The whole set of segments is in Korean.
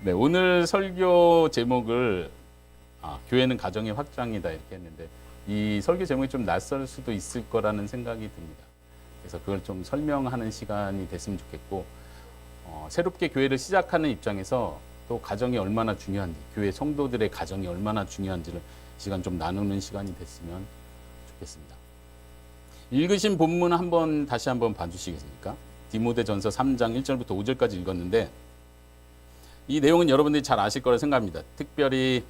네, 오늘 설교 제목을 교회는 가정의 확장이다 이렇게 했는데 이 설교 제목이 좀 낯설 수도 있을 거라는 생각이 듭니다. 그래서 그걸 좀 설명하는 시간이 됐으면 좋겠고 새롭게 교회를 시작하는 입장에서 또 가정이 얼마나 중요한지, 교회 성도들의 가정이 얼마나 중요한지를 시간 좀 나누는 시간이 됐으면 좋겠습니다. 읽으신 본문 다시 한번 봐주시겠습니까? 디모데전서 3장 1절부터 5절까지 읽었는데 이 내용은 여러분들이 잘 아실 거라 생각합니다. 특별히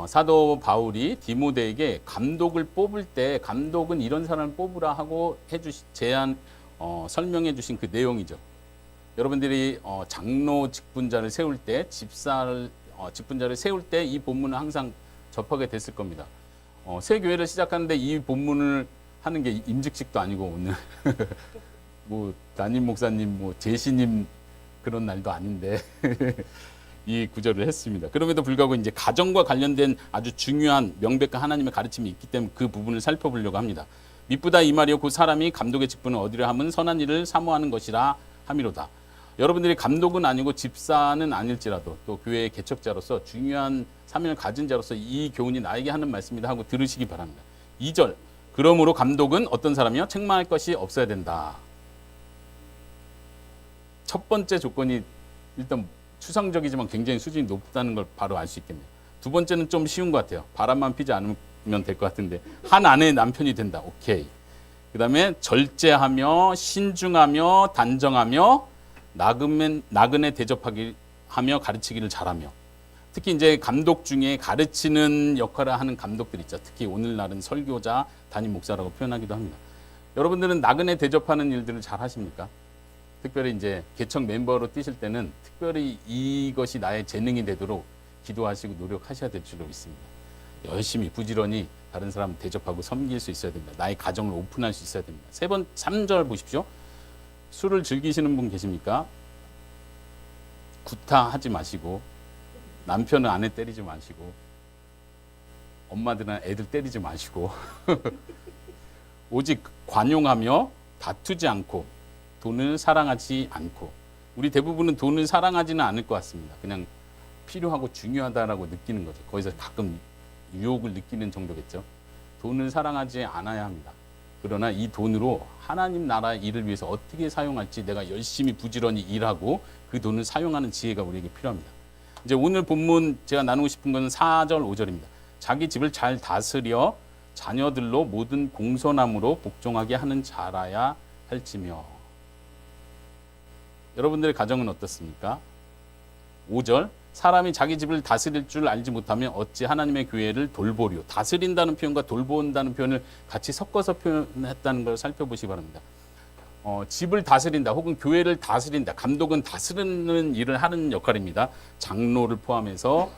사도 바울이 디모데에게 감독을 뽑을 때 감독은 이런 사람을 뽑으라 하고 설명해 주신 그 내용이죠. 여러분들이 장로 직분자를 세울 때 직분자를 세울 때 이 본문을 항상 접하게 됐을 겁니다. 새 교회를 시작하는데 이 본문을 하는 게 임직식도 아니고 오늘 뭐 담임 목사님, 제시님 그런 날도 아닌데 이 구절을 했습니다. 그럼에도 불구하고 이제 가정과 관련된 아주 중요한 명백한 하나님의 가르침이 있기 때문에 그 부분을 살펴보려고 합니다. 미쁘다 이 말이요 그 사람이 감독의 직분을 얻으려 함은 선한 일을 사모하는 것이라 함이로다. 여러분들이 감독은 아니고 집사는 아닐지라도 또 교회의 개척자로서 중요한 사명을 가진 자로서 이 교훈이 나에게 하는 말씀이다 하고 들으시기 바랍니다. 2절 그러므로 감독은 어떤 사람이요? 책망할 것이 없어야 된다. 첫 번째 조건이 일단 추상적이지만 굉장히 수준이 높다는 걸 바로 알 수 있겠네요. 두 번째는 좀 쉬운 것 같아요. 바람만 피지 않으면 될 것 같은데 한 아내의 남편이 된다. 오케이. 그 다음에 절제하며 신중하며 단정하며 나그네 대접하며 가르치기를 잘하며 특히 이제 감독 중에 가르치는 역할을 하는 감독들 있죠. 특히 오늘날은 설교자, 담임 목사라고 표현하기도 합니다. 여러분들은 나그네 대접하는 일들을 잘 하십니까? 특별히 이제 개척 멤버로 뛰실 때는 특별히 이것이 나의 재능이 되도록 기도하시고 노력하셔야 될 줄로 믿습니다. 열심히 부지런히 다른 사람 대접하고 섬길 수 있어야 됩니다. 나의 가정을 오픈할 수 있어야 됩니다. 3절 보십시오. 술을 즐기시는 분 계십니까? 구타하지 마시고 남편은 아내 때리지 마시고 엄마들은 애들 때리지 마시고 오직 관용하며 다투지 않고 돈을 사랑하지 않고 우리 대부분은 돈을 사랑하지는 않을 것 같습니다. 그냥 필요하고 중요하다라고 느끼는 거죠. 거기서 가끔 유혹을 느끼는 정도겠죠. 돈을 사랑하지 않아야 합니다. 그러나 이 돈으로 하나님 나라 일을 위해서 어떻게 사용할지 내가 열심히 부지런히 일하고 그 돈을 사용하는 지혜가 우리에게 필요합니다. 이제 오늘 본문 제가 나누고 싶은 것은 4절 5절입니다. 자기 집을 잘 다스려 자녀들로 모든 공손함으로 복종하게 하는 자라야 할지며. 여러분들의 가정은 어떻습니까? 5절 사람이 자기 집을 다스릴 줄 알지 못하면 어찌 하나님의 교회를 돌보리요. 다스린다는 표현과 돌본다는 표현을 같이 섞어서 표현했다는 걸 살펴보시기 바랍니다. 집을 다스린다 혹은 교회를 다스린다. 감독은 다스리는 일을 하는 역할입니다. 장로를 포함해서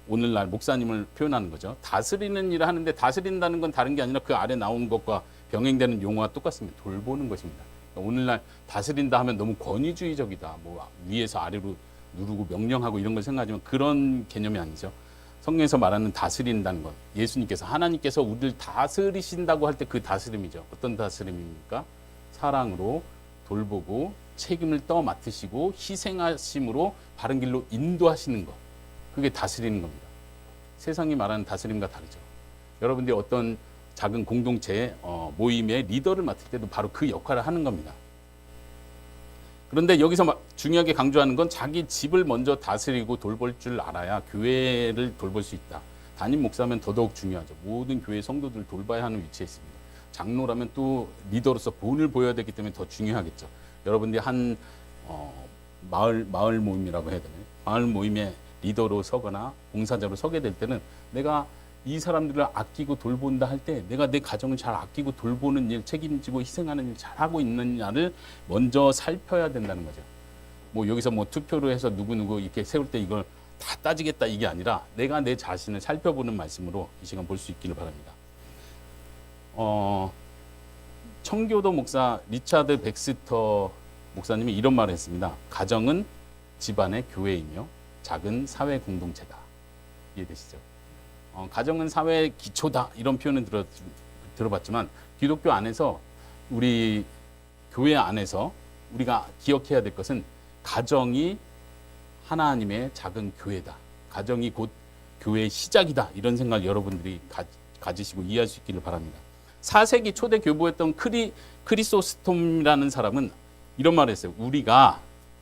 오늘날 목사님을 표현하는 거죠. 다스리는 일을 하는데 다스린다는 건 다른 게 아니라 그 아래 나온 것과 병행되는 용어와 똑같습니다. 돌보는 것입니다. 오늘날 다스린다 하면 너무 권위주의적이다. 뭐 위에서 아래로 누르고 명령하고 이런 걸 생각하지만 그런 개념이 아니죠. 성경에서 말하는 다스린다는 것, 예수님께서 하나님께서 우리를 다스리신다고 할 때 그 다스림이죠. 어떤 다스림입니까? 사랑으로 돌보고 책임을 맡으시고 희생하심으로 바른 길로 인도하시는 것. 그게 다스리는 겁니다. 세상이 말하는 다스림과 다르죠. 여러분들이 어떤 작은 공동체 모임의 리더를 맡을 때도 바로 그 역할을 하는 겁니다. 그런데 여기서 중요하게 강조하는 건 자기 집을 먼저 다스리고 돌볼 줄 알아야 교회를 돌볼 수 있다. 담임 목사면 더더욱 중요하죠. 모든 교회 성도들을 돌봐야 하는 위치에 있습니다. 장로라면 또 리더로서 본을 보여야 되기 때문에 더 중요하겠죠. 여러분들이 한 마을 모임이라고 해야 되나요? 마을 모임의 리더로 서거나 봉사자로 서게 될 때는 내가 이 사람들을 아끼고 돌본다 할 때 내가 내 가정을 잘 아끼고 돌보는 일, 책임지고 희생하는 일 잘하고 있느냐를 먼저 살펴야 된다는 거죠. 뭐 여기서 뭐 투표로 해서 누구누구 이렇게 세울 때 이걸 다 따지겠다 이게 아니라 내가 내 자신을 살펴보는 말씀으로 이 시간 볼 수 있기를 바랍니다. 청교도 목사 리차드 백스터 목사님이 이런 말을 했습니다. 가정은 집안의 교회이며 작은 사회 공동체다. 이해되시죠? 가정은 사회의 기초다 이런 표현을 들어봤지만 기독교 안에서 우리 교회 안에서 우리가 기억해야 될 것은 가정이 하나님의 작은 교회다. 가정이 곧 교회의 시작이다. 이런 생각 여러분들이 가지시고 이해할 수 있기를 바랍니다. 4세기 초대 교부였던 크리소스톰이라는 사람은 이런 말을 했어요.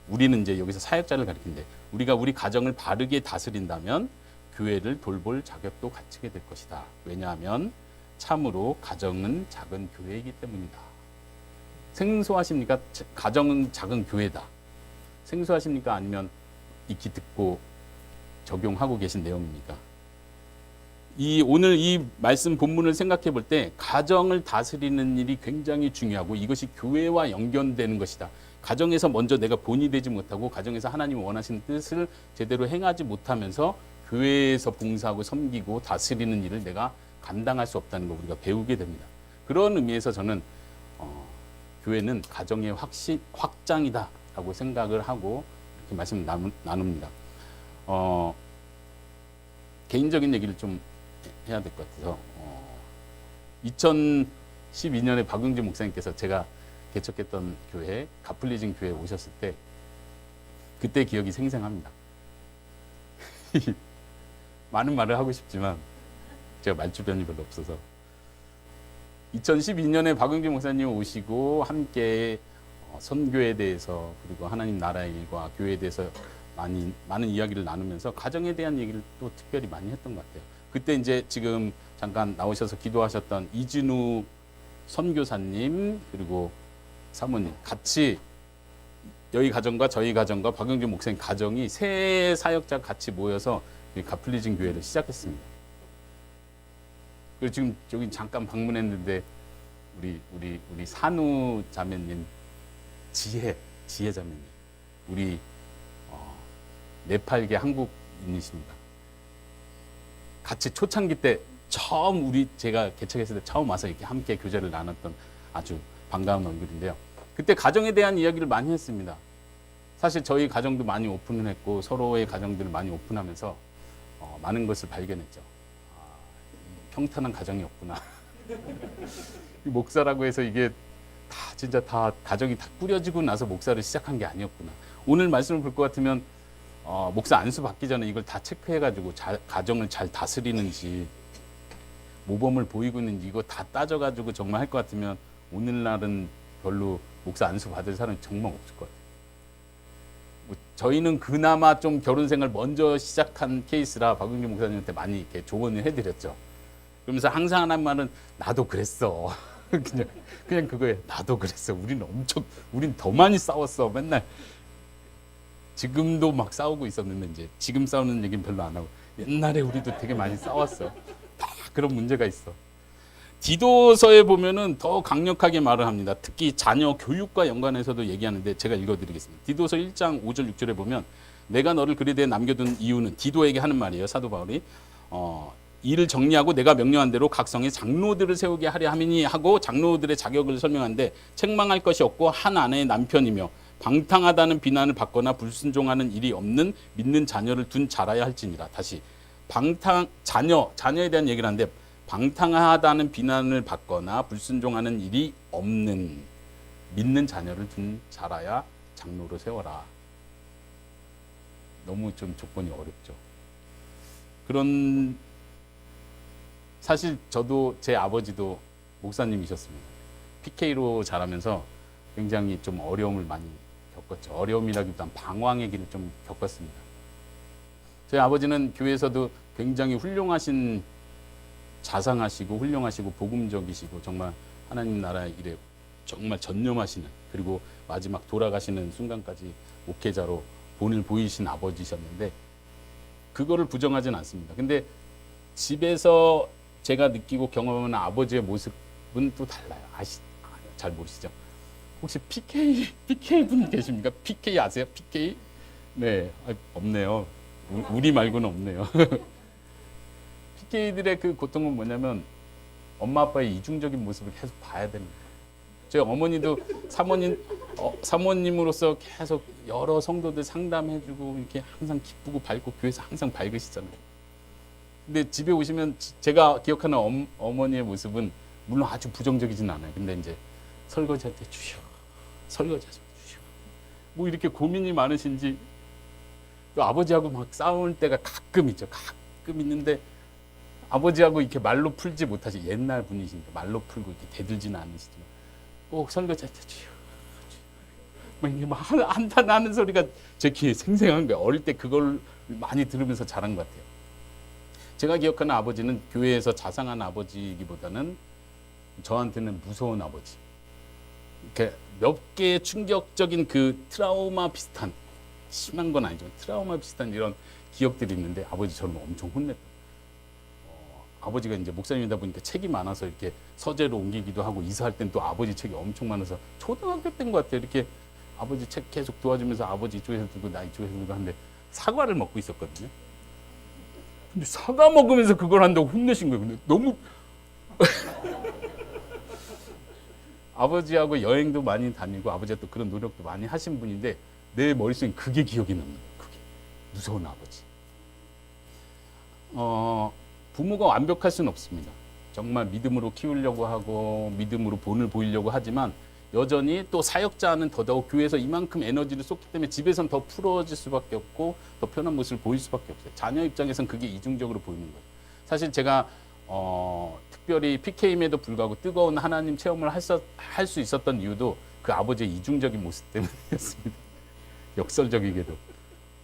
우리는 이제 여기서 사역자를 가리키는데 우리가 우리 가정을 바르게 다스린다면 교회를 돌볼 자격도 갖추게 될 것이다. 왜냐하면 참으로 가정은 작은 교회이기 때문이다. 생소하십니까? 가정은 작은 교회다. 생소하십니까? 아니면 익히 듣고 적용하고 계신 내용입니까? 오늘 이 말씀 본문을 생각해 볼 때 가정을 다스리는 일이 굉장히 중요하고 이것이 교회와 연결되는 것이다. 가정에서 먼저 내가 본이 되지 못하고 가정에서 하나님이 원하시는 뜻을 제대로 행하지 못하면서 교회에서 봉사하고 섬기고 다스리는 일을 내가 감당할 수 없다는 걸 우리가 배우게 됩니다. 그런 의미에서 저는 교회는 가정의 확장이다라고 생각을 하고 이렇게 말씀을 나눕니다. 개인적인 얘기를 좀 해야 될 것 같아서 2012년에 박용진 목사님께서 제가 개척했던 교회 가플리진 교회에 오셨을 때 그때 기억이 생생합니다. 많은 말을 하고 싶지만 제가 말주변이 별로 없어서 2012년에 박용진 목사님 오시고 함께 선교에 대해서 그리고 하나님 나라의 일과 교회에 대해서 많은 이야기를 나누면서 가정에 대한 얘기를 또 특별히 많이 했던 것 같아요. 그때 이제 지금 잠깐 나오셔서 기도하셨던 이진우 선교사님 그리고 사모님 같이 여기 가정과 저희 가정과 박용진 목사님 가정이 세 사역자 같이 모여서 가플리진 교회를 시작했습니다. 그리고 지금 여기 잠깐 방문했는데 우리 산우 자매님 지혜 자매님 우리 네팔계 한국인이십니다. 같이 초창기 때 처음 제가 개척했을 때 처음 와서 이렇게 함께 교제를 나눴던 아주 반가운 얼굴인데요. 그때 가정에 대한 이야기를 많이 했습니다. 사실 저희 가정도 많이 오픈을 했고 서로의 가정들을 많이 오픈하면서 많은 것을 발견했죠. 평탄한 가정이 없구나. 목사라고 해서 이게 진짜 다 가정이 다 꾸려지고 나서 목사를 시작한 게 아니었구나. 오늘 말씀을 볼 것 같으면 목사 안수 받기 전에 이걸 다 체크해가지고 가정을 잘 다스리는지 모범을 보이고 있는지 이거 다 따져가지고 정말 할 것 같으면 오늘날은 별로 목사 안수 받을 사람이 정말 없을 것 같아요. 저희는 그나마 좀 결혼 생활 먼저 시작한 케이스라 박용진 목사님한테 많이 이렇게 조언을 해드렸죠. 그러면서 항상 하는 말은 나도 그랬어. 그냥 그거예요. 나도 그랬어. 우린 더 많이 싸웠어. 맨날. 지금도 막 싸우고 있었는데 이제 지금 싸우는 얘기는 별로 안 하고 옛날에 우리도 되게 많이 싸웠어. 다 그런 문제가 있어. 디도서에 보면은 더 강력하게 말을 합니다. 특히 자녀 교육과 연관해서도 얘기하는데 제가 읽어드리겠습니다. 디도서 1장 5절 6절에 보면 내가 너를 그리대에 남겨둔 이유는 디도에게 하는 말이에요. 사도 바울이 이를 정리하고 내가 명령한 대로 각 성에 장로들을 세우게 하려 함이니 하고 장로들의 자격을 설명하는데 책망할 것이 없고 한 아내의 남편이며 방탕하다는 비난을 받거나 불순종하는 일이 없는 믿는 자녀를 둔 자라야 할지니라. 다시 자녀에 대한 얘기를 하는데 방탕하다는 비난을 받거나 불순종하는 일이 없는 믿는 자녀를 둔 자라야 장로로 세워라. 너무 좀 조건이 어렵죠. 그런 사실 저도 제 아버지도 목사님이셨습니다. PK로 자라면서 굉장히 좀 어려움을 많이 겪었죠. 어려움이라기보단 방황의 길을 좀 겪었습니다. 저희 아버지는 교회에서도 굉장히 훌륭하신 자상하시고 훌륭하시고 복음적이시고 정말 하나님 나라 일에 정말 전념하시는 그리고 마지막 돌아가시는 순간까지 목회자로 본을 보이신 아버지셨는데 그거를 부정하진 않습니다. 근데 집에서 제가 느끼고 경험하는 아버지의 모습은 또 달라요. 잘 모르시죠? 혹시 PK 분 계십니까? PK 아세요? PK? 네, 없네요. 우리 말고는 없네요. PK들의 그 고통은 뭐냐면 엄마 아빠의 이중적인 모습을 계속 봐야 됩니다. 저희 어머니도 사모님으로서 계속 여러 성도들 상담해주고 이렇게 항상 기쁘고 밝고 교회에서 항상 밝으시잖아요. 근데 집에 오시면 제가 기억하는 어머니의 모습은 물론 아주 부정적이진 않아요. 근데 이제 설거지할 때 주셔. 설거지하지 주셔. 뭐 이렇게 고민이 많으신지 또 아버지하고 막 싸울 때가 가끔 있죠. 가끔 있는데 아버지하고 이렇게 말로 풀지 못하시 옛날 분이시니까 말로 풀고 이렇게 대들지는 않으시지만 꼭 설교자 막 이게 막 한탄 하는 소리가 제 귀에 생생한 거예요. 어릴 때 그걸 많이 들으면서 자란 것 같아요. 제가 기억하는 아버지는 교회에서 자상한 아버지이기보다는 저한테는 무서운 아버지. 이렇게 몇 개의 충격적인 그 트라우마 비슷한, 심한 건 아니지만 트라우마 비슷한 이런 기억들이 있는데 아버지 저를 엄청 혼냈다. 아버지가 이제 목사님이다 보니까 책이 많아서 이렇게 서재로 옮기기도 하고 이사할 땐 또 아버지 책이 엄청 많아서 초등학교 때인 것 같아요. 이렇게 아버지 책 계속 도와주면서 아버지 이쪽에서 들고 나 이쪽에서 들고 하는데 사과를 먹고 있었거든요. 근데 사과 먹으면서 그걸 한다고 혼내신 거예요. 근데 너무 아버지하고 여행도 많이 다니고 아버지가 또 그런 노력도 많이 하신 분인데 내 머릿속에 그게 기억이 남는 거예요. 그게 무서운 아버지. 부모가 완벽할 수는 없습니다. 정말 믿음으로 키우려고 하고 믿음으로 본을 보이려고 하지만 여전히 또 사역자는 더더욱 교회에서 이만큼 에너지를 쏟기 때문에 집에선 더 풀어질 수밖에 없고 더 편한 모습을 보일 수밖에 없어요. 자녀 입장에선 그게 이중적으로 보이는 거예요. 사실 제가 특별히 PK임에도 불구하고 뜨거운 하나님 체험을 할 수 있었던 이유도 그 아버지의 이중적인 모습 때문이었습니다. 역설적이게도.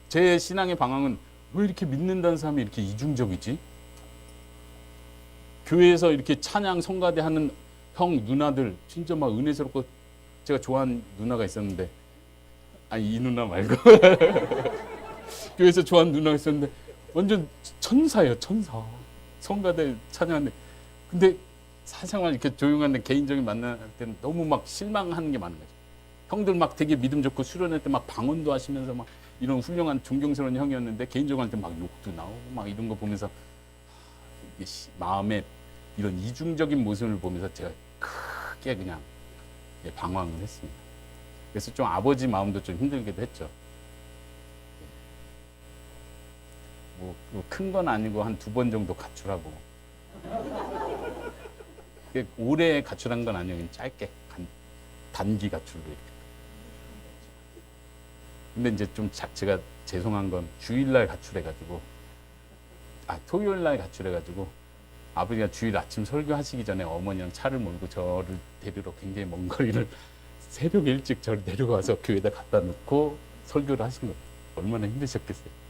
제 신앙의 방향은 왜 이렇게 믿는다는 사람이 이렇게 이중적이지? 교회에서 이렇게 찬양 성가대 하는 형 누나들 진짜 막 은혜스럽고 제가 좋아하는 누나가 있었는데 아니 이 누나 말고 교회에서 좋아하는 누나가 있었는데 완전 천사예요. 천사. 성가대 찬양하는데 근데 사생활 이렇게 조용한데 개인적인 만날 때는 너무 막 실망하는 게 많은 거죠. 형들 막 되게 믿음 좋고 수련회 때 막 방언도 하시면서 막 이런 훌륭한 존경스러운 형이었는데 개인적으로 할 때 막 욕도 나오고 막 이런 거 보면서 이게 마음에 이런 이중적인 모습을 보면서 제가 크게 그냥 방황을 했습니다. 그래서 좀 아버지 마음도 좀 힘들기도 했죠. 뭐 큰 건 아니고 한 2번 정도 가출하고 오래 가출한 건 아니에요. 짧게 단기 가출로 이렇게. 근데 이제 좀 제가 죄송한 건 주일날 가출해가지고 토요일날 가출해가지고 아버지가 주일 아침 설교하시기 전에 어머니랑 차를 몰고 저를 데리러 굉장히 먼 거리를 새벽에 일찍 저를 데려가서 교회에다 갖다 놓고 설교를 하신 거예요. 얼마나 힘드셨겠어요.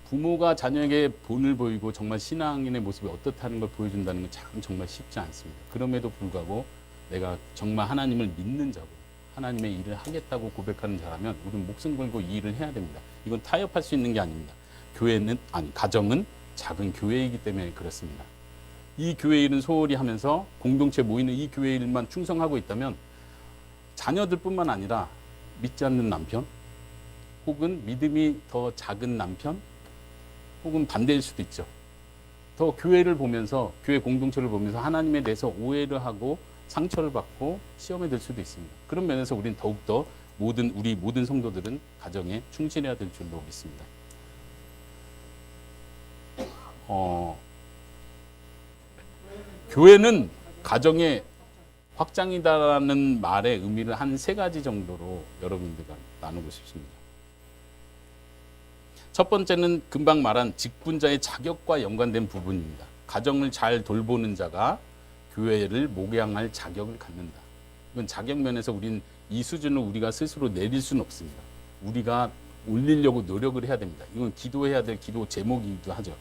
부모가 자녀에게 본을 보이고 정말 신앙인의 모습이 어떻다는 걸 보여준다는 건 참 정말 쉽지 않습니다. 그럼에도 불구하고 내가 정말 하나님을 믿는 자고 하나님의 일을 하겠다고 고백하는 자라면 우리는 목숨 걸고 이 일을 해야 됩니다. 이건 타협할 수 있는 게 아닙니다. 가정은 작은 교회이기 때문에 그렇습니다. 이 교회 일은 소홀히 하면서 공동체 모이는 이 교회 일만 충성하고 있다면 자녀들뿐만 아니라 믿지 않는 남편 혹은 믿음이 더 작은 남편 혹은 반대일 수도 있죠. 더 교회를 보면서 교회 공동체를 보면서 하나님에 대해서 오해를 하고 상처를 받고 시험에 들 수도 있습니다. 그런 면에서 우리는 더욱더 우리 모든 성도들은 가정에 충실해야 될 줄로 믿습니다. 교회는 가정의 확장이다라는 말의 의미를 한 3가지 정도로 여러분들과 나누고 싶습니다. 첫 번째는 금방 말한 직분자의 자격과 연관된 부분입니다. 가정을 잘 돌보는 자가 교회를 목양할 자격을 갖는다. 이건 자격 면에서 우린 이 수준을 우리가 스스로 내릴 수는 없습니다. 우리가 올리려고 노력을 해야 됩니다. 이건 기도해야 될 기도 제목이기도 하죠.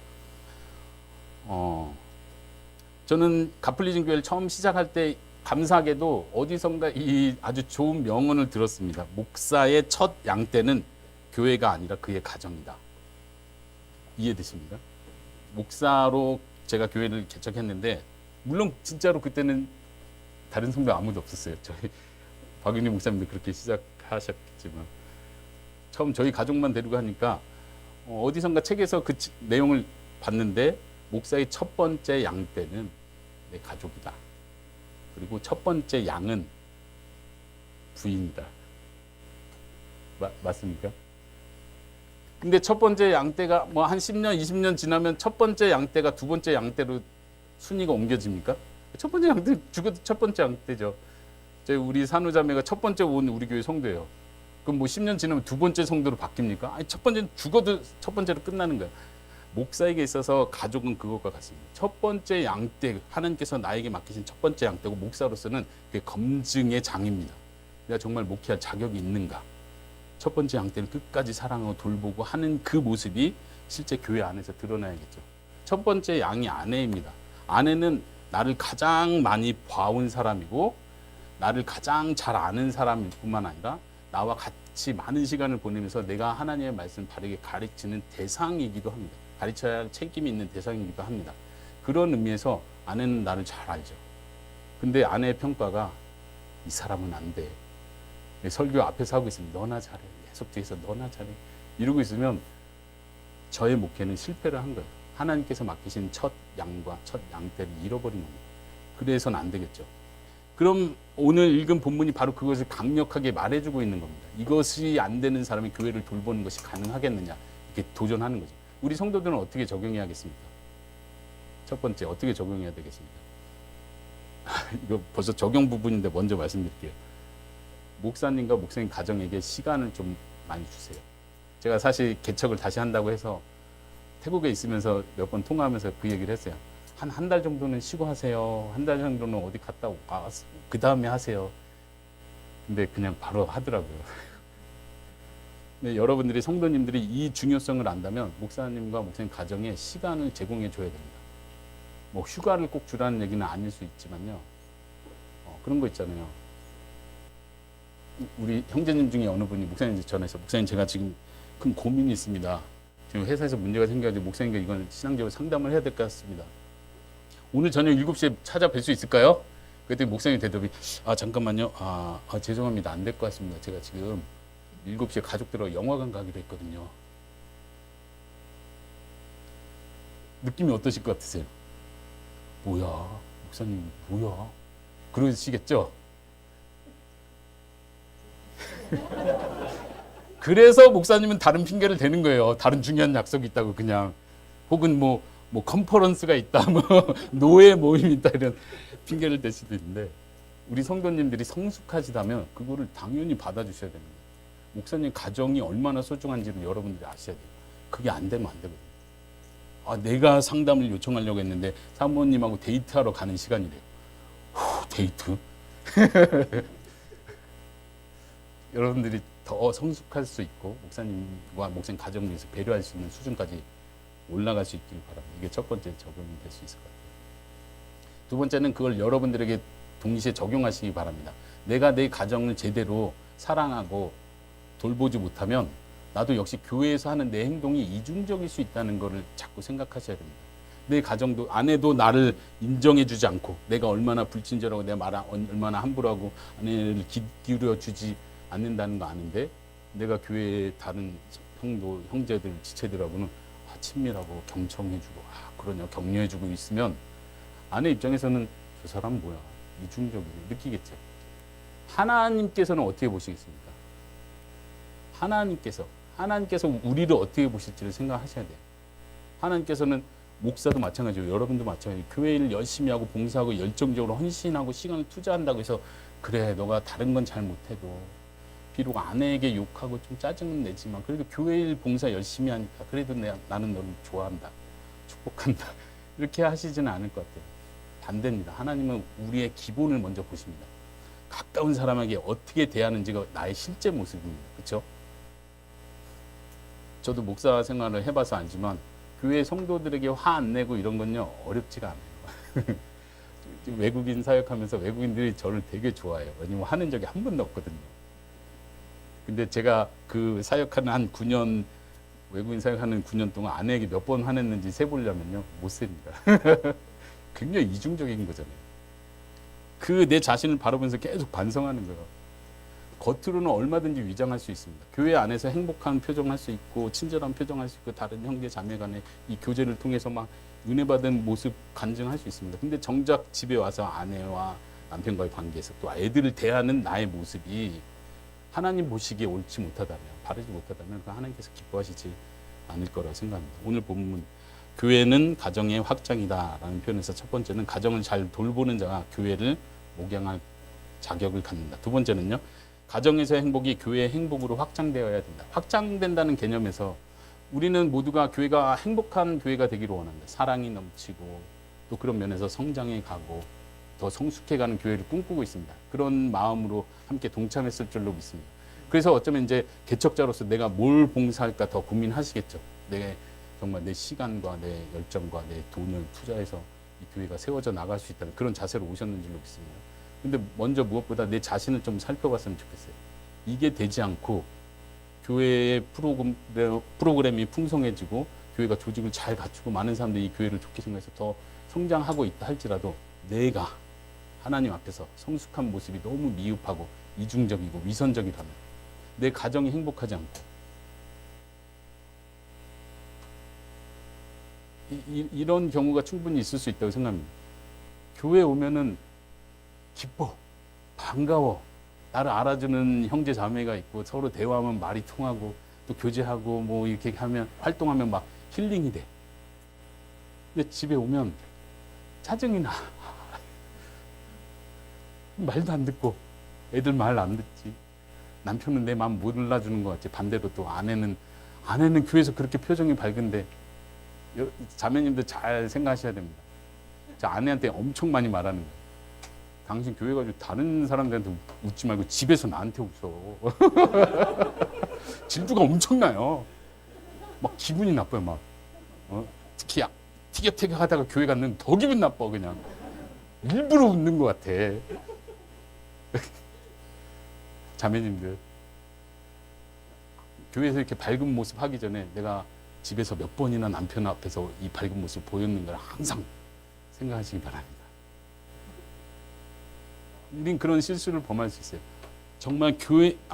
저는 가플리즘 교회를 처음 시작할 때 감사하게도 어디선가 이 아주 좋은 명언을 들었습니다. 목사의 첫 양떼는 교회가 아니라 그의 가정이다. 이해되십니까? 목사로 제가 교회를 개척했는데 물론 진짜로 그때는 다른 성도 아무도 없었어요. 저희 박윤희 목사님도 그렇게 시작하셨겠지만 처음 저희 가족만 데리고 하니까 어디선가 책에서 그 내용을 봤는데 목사의 첫 번째 양떼는 내 가족이다. 그리고 첫 번째 양은 부인이다. 맞습니까? 근데 첫 번째 양떼가 뭐 한 10년, 20년 지나면 첫 번째 양떼가 두 번째 양떼로 순위가 옮겨집니까? 첫 번째 양떼 죽어도 첫 번째 양떼죠. 우리 산후자매가 첫 번째 온 우리 교회 성도예요. 그럼 뭐 10년 지나면 두 번째 성도로 바뀝니까? 아니, 첫 번째는 죽어도 첫 번째로 끝나는 거예요. 목사에게 있어서 가족은 그것과 같습니다. 첫 번째 양떼, 하나님께서 나에게 맡기신 첫 번째 양떼고, 목사로서는 그게 검증의 장입니다. 내가 정말 목회할 자격이 있는가? 첫 번째 양떼를 끝까지 사랑하고 돌보고 하는 그 모습이 실제 교회 안에서 드러나야겠죠. 첫 번째 양이 아내입니다. 아내는 나를 가장 많이 봐온 사람이고, 나를 가장 잘 아는 사람일 뿐만 아니라 나와 같이 많은 시간을 보내면서 내가 하나님의 말씀 바르게 가르치는 대상이기도 합니다. 가르쳐야 할 책임이 있는 대상이기도 합니다. 그런 의미에서 아내는 나를 잘 알죠. 근데 아내의 평가가 이 사람은 안 돼. 설교 앞에서 하고 있으면 너나 잘해. 계속 뒤에서 너나 잘해. 이러고 있으면 저의 목회는 실패를 한 거예요. 하나님께서 맡기신 첫 양과 첫 양떼를 잃어버린 겁니다. 그래서는 안 되겠죠. 그럼 오늘 읽은 본문이 바로 그것을 강력하게 말해주고 있는 겁니다. 이것이 안 되는 사람이 교회를 돌보는 것이 가능하겠느냐, 이렇게 도전하는 거죠. 우리 성도들은 어떻게 적용해야겠습니까? 첫 번째, 어떻게 적용해야 되겠습니까? 이거 벌써 적용 부분인데 먼저 말씀드릴게요. 목사님과 목사님 가정에게 시간을 좀 많이 주세요. 제가 사실 개척을 다시 한다고 해서 태국에 있으면서 몇 번 통화하면서 그 얘기를 했어요. 한 달 정도는 쉬고 하세요. 한 달 정도는 어디 갔다 그 다음에 하세요. 근데 그냥 바로 하더라고요. 근데 여러분들이, 성도님들이 이 중요성을 안다면 목사님과 목사님 가정에 시간을 제공해 줘야 됩니다. 뭐 휴가를 꼭 주라는 얘기는 아닐 수 있지만요. 그런 거 있잖아요. 우리 형제님 중에 어느 분이 목사님 전화해서, 목사님 제가 지금 큰 고민이 있습니다. 지금 회사에서 문제가 생겨가지고 목사님과 이건 신앙적으로 상담을 해야 될 것 같습니다. 오늘 저녁 7시에 찾아뵐 수 있을까요? 그랬더니 목사님 대답이, 잠깐만요. 죄송합니다. 안 될 것 같습니다. 제가 지금 7시에 가족들하고 영화관 가기로 했거든요. 느낌이 어떠실 것 같으세요? 뭐야, 목사님 뭐야? 그러시겠죠? 그래서 목사님은 다른 핑계를 대는 거예요. 다른 중요한 약속이 있다고, 그냥. 혹은 뭐 컨퍼런스가 있다, 뭐 노예 모임이 있다, 이런 핑계를 댈 수도 있는데, 우리 성도님들이 성숙하시다면 그거를 당연히 받아주셔야 됩니다. 목사님 가정이 얼마나 소중한지를 여러분들이 아셔야 돼요. 그게 안 되면 안 되거든요. 내가 상담을 요청하려고 했는데 사모님하고 데이트하러 가는 시간이래요. 데이트? 여러분들이 더 성숙할 수 있고 목사님과 목사님 가정을 위해서 배려할 수 있는 수준까지 올라갈 수 있길 바랍니다. 이게 첫 번째 적용이 될 수 있을 것 같아요. 두 번째는 그걸 여러분들에게 동시에 적용하시기 바랍니다. 내가 내 가정을 제대로 사랑하고 돌보지 못하면 나도 역시 교회에서 하는 내 행동이 이중적일 수 있다는 것을 자꾸 생각하셔야 됩니다. 내 가정도, 아내도 나를 인정해주지 않고, 내가 얼마나 불친절하고 내 말 얼마나 함부로 하고 아내를 기울여주지 않는다는 거 아는데, 내가 교회의 다른 성도, 형제들, 지체들하고는 친밀하고 경청해주고 그러냐 격려해주고 있으면 아내 입장에서는 저 사람 뭐야, 이중적으로 느끼겠죠. 하나님께서는 어떻게 보시겠습니까? 하나님께서 우리를 어떻게 보실지를 생각하셔야 돼요. 하나님께서는 목사도 마찬가지고 여러분도 마찬가지고 교회 일 열심히 하고 봉사하고 열정적으로 헌신하고 시간을 투자한다고 해서, 그래 너가 다른 건 잘 못해도 비록 아내에게 욕하고 좀 짜증은 내지만 그래도 교회 일 봉사 열심히 하니까 그래도 나는 너를 좋아한다, 축복한다, 이렇게 하시지는 않을 것 같아요. 반대입니다. 하나님은 우리의 기본을 먼저 보십니다. 가까운 사람에게 어떻게 대하는지가 나의 실제 모습입니다. 그렇죠? 저도 목사 생활을 해봐서 알지만 교회 성도들에게 화 안 내고 이런 건요 어렵지가 않아요. 외국인 사역하면서 외국인들이 저를 되게 좋아해요. 왜냐면 화낸 적이 한 번도 없거든요. 근데 제가 그 사역하는 한 9년, 외국인 사역하는 9년 동안 아내에게 몇 번 화냈는지 세보려면요 못 셉니다. 굉장히 이중적인 거잖아요. 그 내 자신을 바라보면서 계속 반성하는 거예요. 겉으로는 얼마든지 위장할 수 있습니다. 교회 안에서 행복한 표정할 수 있고 친절한 표정할 수 있고 다른 형제 자매 간에 이 교제를 통해서 막 은혜 받은 모습 간증할 수 있습니다. 근데 정작 집에 와서 아내와 남편과의 관계에서 또 애들을 대하는 나의 모습이 하나님 보시기에 옳지 못하다면, 바르지 못하다면 그 하나님께서 기뻐하시지 않을 거라고 생각합니다. 오늘 본문 교회는 가정의 확장이다라는 표현에서 첫 번째는 가정을 잘 돌보는 자가 교회를 목양할 자격을 갖는다. 두 번째는요, 가정에서의 행복이 교회의 행복으로 확장되어야 된다. 확장된다는 개념에서 우리는 모두가 교회가 행복한 교회가 되기를 원합니다. 사랑이 넘치고 또 그런 면에서 성장해 가고 더 성숙해가는 교회를 꿈꾸고 있습니다. 그런 마음으로 함께 동참했을 줄로 믿습니다. 그래서 어쩌면 이제 개척자로서 내가 뭘 봉사할까 더 고민하시겠죠. 정말 내 시간과 내 열정과 내 돈을 투자해서 이 교회가 세워져 나갈 수 있다는 그런 자세로 오셨는 줄로 믿습니다. 근데 먼저 무엇보다 내 자신을 좀 살펴봤으면 좋겠어요. 이게 되지 않고 교회의 프로그램이 풍성해지고 교회가 조직을 잘 갖추고 많은 사람들이 이 교회를 좋게 생각해서 더 성장하고 있다 할지라도 내가 하나님 앞에서 성숙한 모습이 너무 미흡하고 이중적이고 위선적이라면 내 가정이 행복하지 않고 이런 경우가 충분히 있을 수 있다고 생각합니다. 교회 오면은 기뻐, 반가워, 나를 알아주는 형제 자매가 있고 서로 대화하면 말이 통하고 또 교제하고 뭐 이렇게 하면 활동하면 막 힐링이 돼. 근데 집에 오면 짜증이 나. 말도 안 듣고 애들 말 안 듣지. 남편은 내 마음 몰라주는 것 같지. 반대로 또 아내는 교회에서 그렇게 표정이 밝은데 자매님들 잘 생각하셔야 됩니다. 저 아내한테 엄청 많이 말하는 거예요. 당신 교회 가지고 다른 사람들한테 웃지 말고 집에서 나한테 웃어. 질투가 엄청나요. 막 기분이 나빠요. 막 특히 티격태격 하다가 교회 갔는데 더 기분 나빠. 그냥 일부러 웃는 것 같아. 자매님들 교회에서 이렇게 밝은 모습 하기 전에 내가 집에서 몇 번이나 남편 앞에서 이 밝은 모습 보였는가를 항상 생각하시기 바랍니다. 우린 그런 실수를 범할 수 있어요. 정말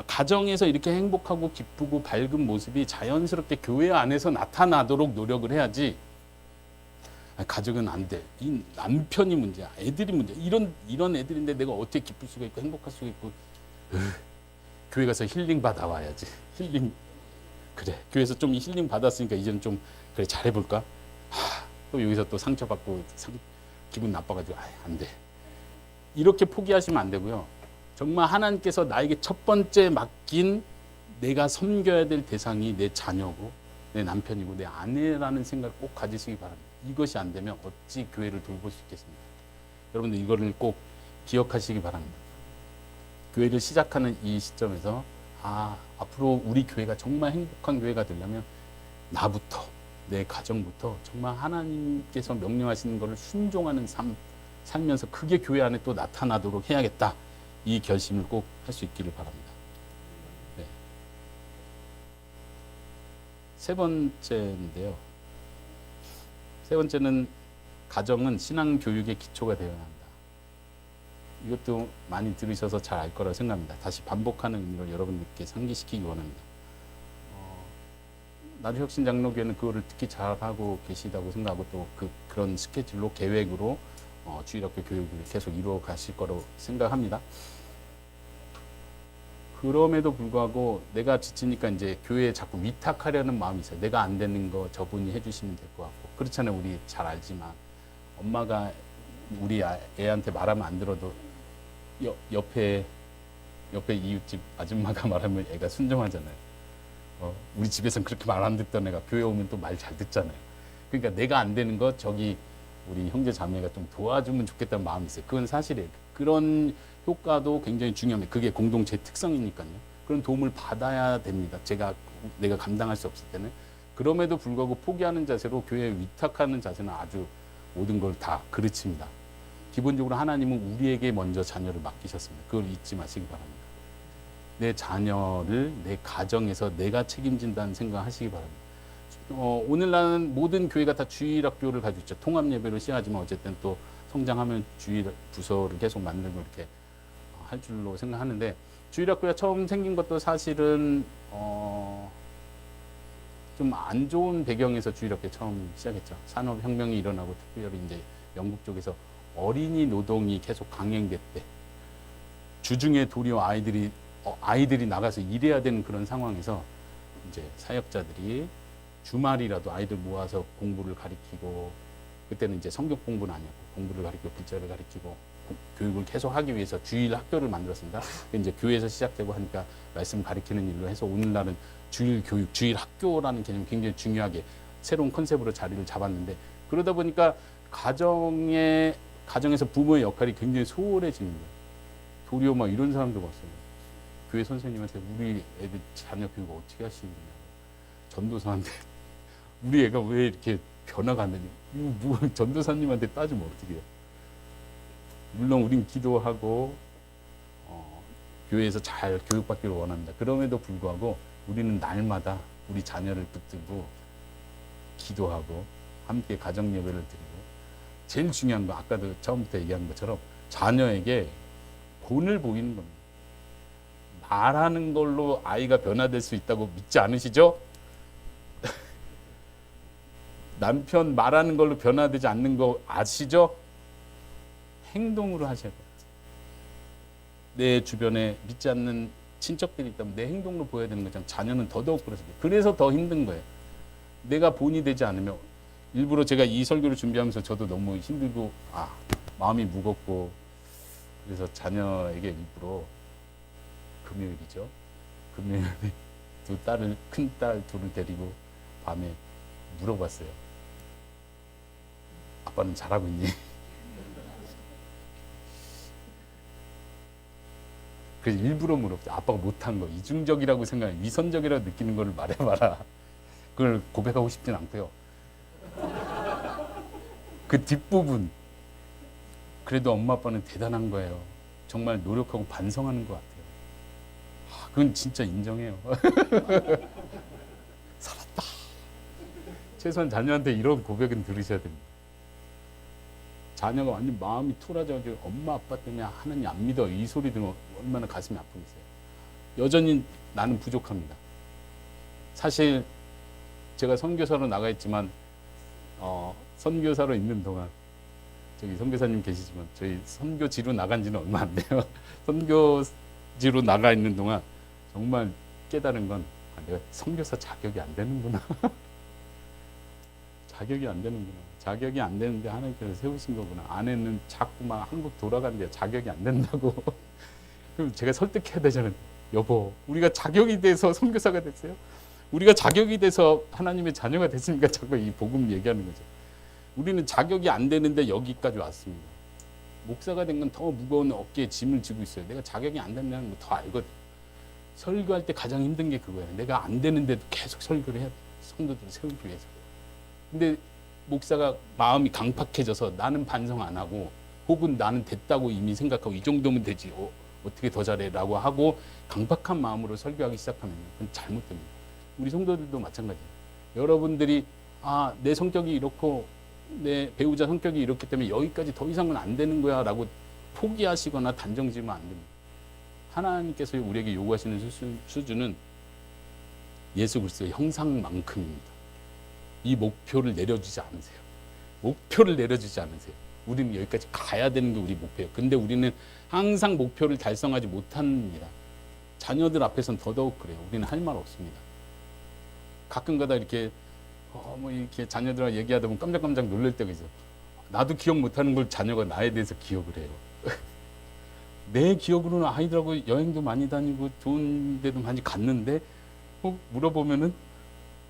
가정에서 이렇게 행복하고 기쁘고 밝은 모습이 자연스럽게 교회 안에서 나타나도록 노력을 해야지. 가족은 안 돼. 이 남편이 문제야. 애들이 문제야. 이런 애들인데 내가 어떻게 기쁠 수가 있고 행복할 수가 있고. 교회 가서 힐링 받아와야지. 힐링. 그래. 교회에서 좀 힐링 받았으니까 이제는 좀 그래 잘해볼까? 또 여기서 또 상처받고 기분 나빠가지고 안 돼. 이렇게 포기하시면 안 되고요. 정말 하나님께서 나에게 첫 번째 맡긴 내가 섬겨야 될 대상이 내 자녀고 내 남편이고 내 아내라는 생각을 꼭 가지시기 바랍니다. 이것이 안 되면 어찌 교회를 돌볼 수 있겠습니까? 여러분들 이거를 꼭 기억하시기 바랍니다. 교회를 시작하는 이 시점에서 앞으로 우리 교회가 정말 행복한 교회가 되려면 나부터 내 가정부터 정말 하나님께서 명령하시는 것을 순종하는 삶 살면서 그게 교회 안에 또 나타나도록 해야겠다. 이 결심을 꼭 할 수 있기를 바랍니다. 네. 세 번째인데요. 세 번째는 가정은 신앙 교육의 기초가 되어야 한다. 이것도 많이 들으셔서 잘 알 거라고 생각합니다. 다시 반복하는 의미로 여러분들께 상기시키기 원합니다. 나주혁신 장로교회는 그거를 특히 잘하고 계시다고 생각하고 또 그런 스케줄로 계획으로 주일학교 교육을 계속 이루어 가실 거라고 생각합니다. 그럼에도 불구하고 내가 지치니까 이제 교회에 자꾸 위탁하려는 마음이 있어요. 내가 안 되는 거 저분이 해주시면 될 것 같고. 그렇잖아요. 우리 잘 알지만 엄마가 우리 애한테 말하면 안 들어도 옆에 이웃집 아줌마가 말하면 애가 순종하잖아요. 우리 집에서는 그렇게 말 안 듣던 애가 교회 오면 또 말 잘 듣잖아요. 그러니까 내가 안 되는 거 저기 우리 형제 자매가 좀 도와주면 좋겠다는 마음이 있어요. 그건 사실이에요. 그런 효과도 굉장히 중요합니다. 그게 공동체 특성이니까요. 그런 도움을 받아야 됩니다. 내가 감당할 수 없을 때는. 그럼에도 불구하고 포기하는 자세로 교회에 위탁하는 자세는 아주 모든 걸 다 그르칩니다. 기본적으로 하나님은 우리에게 먼저 자녀를 맡기셨습니다. 그걸 잊지 마시기 바랍니다. 내 자녀를 내 가정에서 내가 책임진다는 생각 하시기 바랍니다. 오늘날은 모든 교회가 다 주일학교를 가지고 있죠. 통합예배로 시작하지만 어쨌든 또 성장하면 주일 부서를 계속 만들고 이렇게 할 줄로 생각하는데 주일학교가 처음 생긴 것도 사실은 좀 안 좋은 배경에서 주일학교 처음 시작했죠. 산업혁명이 일어나고 특별히 이제 영국 쪽에서 어린이 노동이 계속 강행됐대. 주중에 도리어 아이들이 나가서 일해야 되는 그런 상황에서 이제 사역자들이 주말이라도 아이들 모아서 공부를 가리키고 그때는 이제 성경 공부는 아니었고 공부를 가리키고 글자를 가리키고 교육을 계속 하기 위해서 주일 학교를 만들었습니다. 이제 교회에서 시작되고 하니까 말씀 가르치는 일로 해서 오늘날은 주일 교육, 주일 학교라는 개념이 굉장히 중요하게 새로운 컨셉으로 자리를 잡았는데, 그러다 보니까 가정에서 부모의 역할이 굉장히 소홀해지는 거예요. 도리어 막 이런 사람도 봤어요. 교회 선생님한테 우리 애들 자녀 교육 어떻게 하시느냐고, 전도사한테 우리 애가 왜 이렇게 변화가 안 되냐, 이거 전도사님한테 따지면 어떻게 해요. 물론 우린 기도하고 교회에서 잘 교육받기를 원합니다. 그럼에도 불구하고 우리는 날마다 우리 자녀를 붙들고 기도하고 함께 가정 예배를 드리고, 제일 중요한 거 아까도 처음부터 얘기한 것처럼 자녀에게 본을 보이는 겁니다. 말하는 걸로 아이가 변화될 수 있다고 믿지 않으시죠? 남편 말하는 걸로 변화되지 않는 거 아시죠? 행동으로 하셔야 돼요. 내 주변에 믿지 않는 친척들이 있다면 내 행동으로 보여야 되는 거잖아요. 자녀는 더더욱 그렇습니다. 그래서 더 힘든 거예요. 내가 본이 되지 않으면, 일부러 제가 이 설교를 준비하면서 저도 너무 힘들고 마음이 무겁고, 그래서 자녀에게 일부러 금요일이죠. 금요일에 큰 딸 둘을 데리고 밤에 물어봤어요. 아빠는 잘하고 있니? 그래서 일부러 물어봤어요. 아빠가 못한 거, 이중적이라고 생각해, 위선적이라고 느끼는 걸 말해봐라. 그걸 고백하고 싶진 않고요. 그 뒷부분, 그래도 엄마 아빠는 대단한 거예요. 정말 노력하고 반성하는 것 같아요. 그건 진짜 인정해요. 살았다. 최소한 자녀한테 이런 고백은 들으셔야 됩니다. 자녀가 완전 마음이 투라져가지고 엄마 아빠 때문에 하나님 안 믿어, 이 소리 들으면 얼마나 가슴이 아프겠어요. 여전히 나는 부족합니다. 사실 제가 선교사로 나가 있지만 선교사로 있는 동안, 저기 선교사님 계시지만 저희 선교지로 나간 지는 얼마 안 돼요. 선교지로 나가 있는 동안 정말 깨달은 건 내가 선교사 자격이 안 되는구나. 자격이 안 되는구나. 자격이 안 되는데 하나님께서 세우신 거구나. 아내는 자꾸만 한국 돌아가는데 자격이 안 된다고. 그럼 제가 설득해야 되잖아요. 여보, 우리가 자격이 돼서 선교사가 됐어요? 우리가 자격이 돼서 하나님의 자녀가 됐으니까 자꾸 이 복음 얘기하는 거죠. 우리는 자격이 안 되는데 여기까지 왔습니다. 목사가 된 건 더 무거운 어깨에 짐을 지고 있어요. 내가 자격이 안 된다는 거 더 알거든. 설교할 때 가장 힘든 게 그거예요. 내가 안 되는데도 계속 설교를 해야 돼. 성도들을 세우기 위해서. 근데 목사가 마음이 강팍해져서 나는 반성 안 하고, 혹은 나는 됐다고 이미 생각하고 이 정도면 되지, 어떻게 더 잘해 라고 하고 강팍한 마음으로 설교하기 시작하면 그건 잘못됩니다. 우리 성도들도 마찬가지예요. 여러분들이 내 성격이 이렇고 내 배우자 성격이 이렇기 때문에 여기까지 더 이상은 안 되는 거야 라고 포기하시거나 단정 지으면 안 됩니다. 하나님께서 우리에게 요구하시는 수준은 예수 그리스도의 형상만큼입니다. 이 목표를 내려주지 않으세요. 목표를 내려주지 않으세요. 우리는 여기까지 가야 되는 게 우리 목표예요. 근데 우리는 항상 목표를 달성하지 못합니다. 자녀들 앞에서는 더더욱 그래요. 우리는 할 말 없습니다. 가끔가다 이렇게 이렇게 자녀들하고 얘기하다 보면 깜짝깜짝 놀랄 때가 있어요. 나도 기억 못하는 걸 자녀가 나에 대해서 기억을 해요. 내 기억으로는 아이들하고 여행도 많이 다니고 좋은 데도 많이 갔는데 물어보면은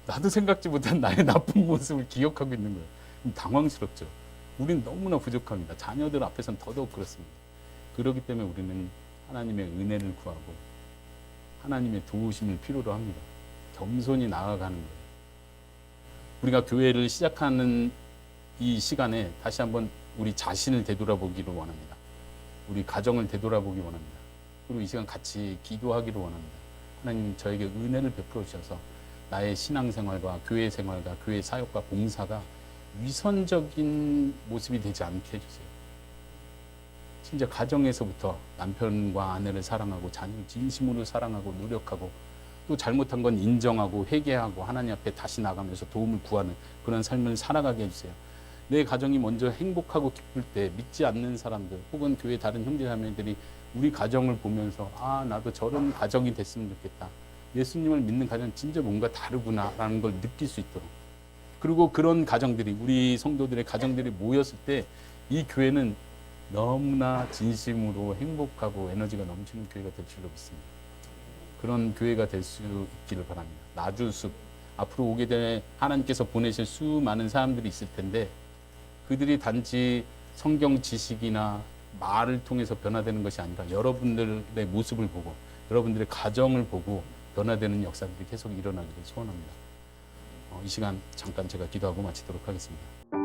나도 생각지 못한 나의 나쁜 모습을 기억하고 있는 거예요. 당황스럽죠. 우리는 너무나 부족합니다. 자녀들 앞에서는 더더욱 그렇습니다. 그렇기 때문에 우리는 하나님의 은혜를 구하고 하나님의 도우심을 필요로 합니다. 겸손히 나아가는 거예요. 우리가 교회를 시작하는 이 시간에 다시 한번 우리 자신을 되돌아보기를 원합니다. 우리 가정을 되돌아보기 원합니다. 그리고 이 시간 같이 기도하기를 원합니다. 하나님 저에게 은혜를 베풀어 주셔서 나의 신앙생활과 교회 생활과 교회 사역과 봉사가 위선적인 모습이 되지 않게 해주세요. 진짜 가정에서부터 남편과 아내를 사랑하고 자녀를 진심으로 사랑하고 노력하고 또 잘못한 건 인정하고 회개하고 하나님 앞에 다시 나가면서 도움을 구하는 그런 삶을 살아가게 해주세요. 내 가정이 먼저 행복하고 기쁠 때 믿지 않는 사람들 혹은 교회 다른 형제자매들이 우리 가정을 보면서 나도 저런 가정이 됐으면 좋겠다. 예수님을 믿는 가정은 진짜 뭔가 다르구나라는 걸 느낄 수 있도록. 그리고 그런 가정들이 우리 성도들의 가정들이 모였을 때 이 교회는 너무나 진심으로 행복하고 에너지가 넘치는 교회가 될 줄로 믿습니다. 그런 교회가 될 수 있기를 바랍니다. 나주숲, 앞으로 오게 될 하나님께서 보내실 수많은 사람들이 있을 텐데 그들이 단지 성경 지식이나 말을 통해서 변화되는 것이 아니라 여러분들의 모습을 보고 여러분들의 가정을 보고 변화되는 역사들이 계속 일어나기를 소원합니다. 이 시간 잠깐 제가 기도하고 마치도록 하겠습니다.